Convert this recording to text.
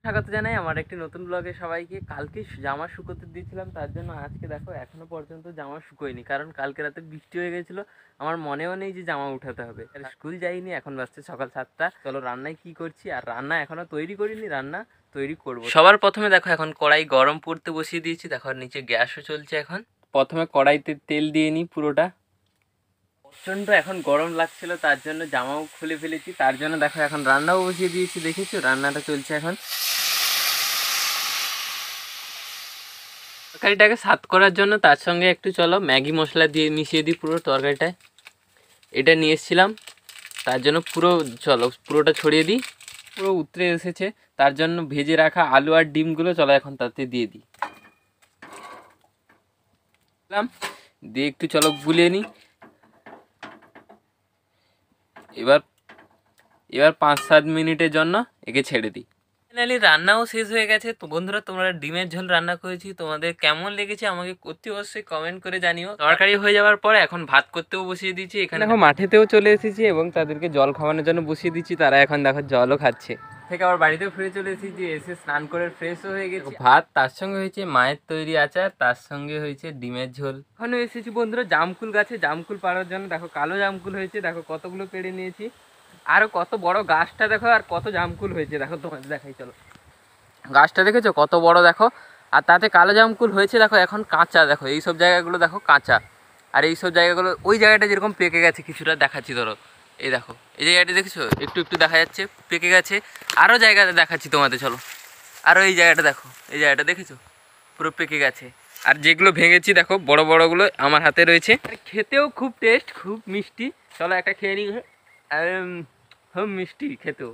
স্বাগত জানাই আমার একটি নতুন ব্লগে সবাইকে। কালকে জামা শুকোতে দিয়েছিলাম, তার জন্য আজকে দেখো এখনো পর্যন্ত জামা শুকোয়নি, কারণ কালকে রাতে বৃষ্টি হয়ে গেছিলো। আমার মনেও নেই যে জামা উঠাতে হবে। স্কুল যাইনি, এখন বাজছে সকাল 7টা। চলো রান্নায় কি করছি, আর রান্না এখনো তৈরি করিনি, রান্না তৈরি করব। সবার প্রথমে দেখো এখন কড়াই গরম করতে বসিয়ে দিয়েছি। দেখো নিচে গ্যাসও চলছে। এখন প্রথমে কড়াইতে তেল দিয়ে নিই পুরোটা। প্রচণ্ড এখন গরম লাগছিল, তার জন্য জামাও খুলে ফেলেছি। তার জন্য দেখো এখন রান্নাও বসিয়ে দিয়েছি। দেখেছো রান্নাটা চলছে এখন। তরকারিটাকে স্বাদ করার জন্য তার সঙ্গে একটু চলো ম্যাগি মশলা দিয়ে মিশিয়ে দিই পুরো তরকারিটায়। এটা নিয়ে এসেছিলাম, তার জন্য পুরোটা ছড়িয়ে দিই। পুরো উতরে এসেছে, তার জন্য ভেজে রাখা আলু আর ডিমগুলো চলো এখন তাতে দিয়ে দিই। দিয়ে একটু চলো গুলিয়ে নিই। এবার 5-7 মিনিটের জন্য একে ছেড়ে দিই। ফাইনালি রান্নাও শেষ হয়ে গেছে। তো বন্ধুরা, তোমরা ডিমের ঝোল রান্না করেছি, তোমাদের কেমন লেগেছে আমাকে অতি অবশ্যই কমেন্ট করে জানিও। তরকারি হয়ে যাওয়ার পরে এখন ভাত করতেও বসিয়ে দিয়েছি। এখানে দেখো মাঠেতেও চলে এসেছি এবং তাদেরকে জল খাওয়ানোর জন্য বসিয়ে দিচ্ছি। তারা এখন দেখো জলও খাচ্ছে। থেকে আবার বাড়িতেও ফিরে চলে এসেছি, এসে স্নান করে ফ্রেশও হয়ে গেছি। ভাত, তার সঙ্গে হয়েছে মায়ের তৈরি আচার, তার সঙ্গে হয়েছে ডিমের ঝোল। ওখানে এসেছি বন্ধুরা জামকুল গাছে, জামকুল পাড়ার জন্য। দেখো কালো জামকুল হয়েছে, দেখো কতগুলো পেড়ে নিয়েছি। আরও কত বড় গাছটা দেখো, আর কত জামকুল হয়েছে দেখো, তোমাদের দেখাই চলো। গাছটা দেখেছো কত বড় দেখো, আর তাতে কালো জামকুল হয়েছে দেখো। এখন কাঁচা দেখো, এইসব জায়গাগুলো দেখো কাঁচা, আর এইসব জায়গাগুলো ওই জায়গাটা যেরকম পেকে গেছে কিছুটা দেখাচ্ছি। ধরো এই দেখো, এই জায়গাটা দেখেছো একটু একটু দেখা যাচ্ছে পেকে গেছে। আরও জায়গাটা দেখাচ্ছি তোমাদের চলো। আরও এই জায়গাটা দেখো, এই জায়গাটা দেখেছো পুরো পেকে গেছে। আর যেগুলো ভেঙেছি দেখো বড় বড়গুলো আমার হাতে রয়েছে। খেতেও খুব টেস্ট, খুব মিষ্টি। চলো একটা খেয়ে নিই। খুব মিষ্টি খেতেও।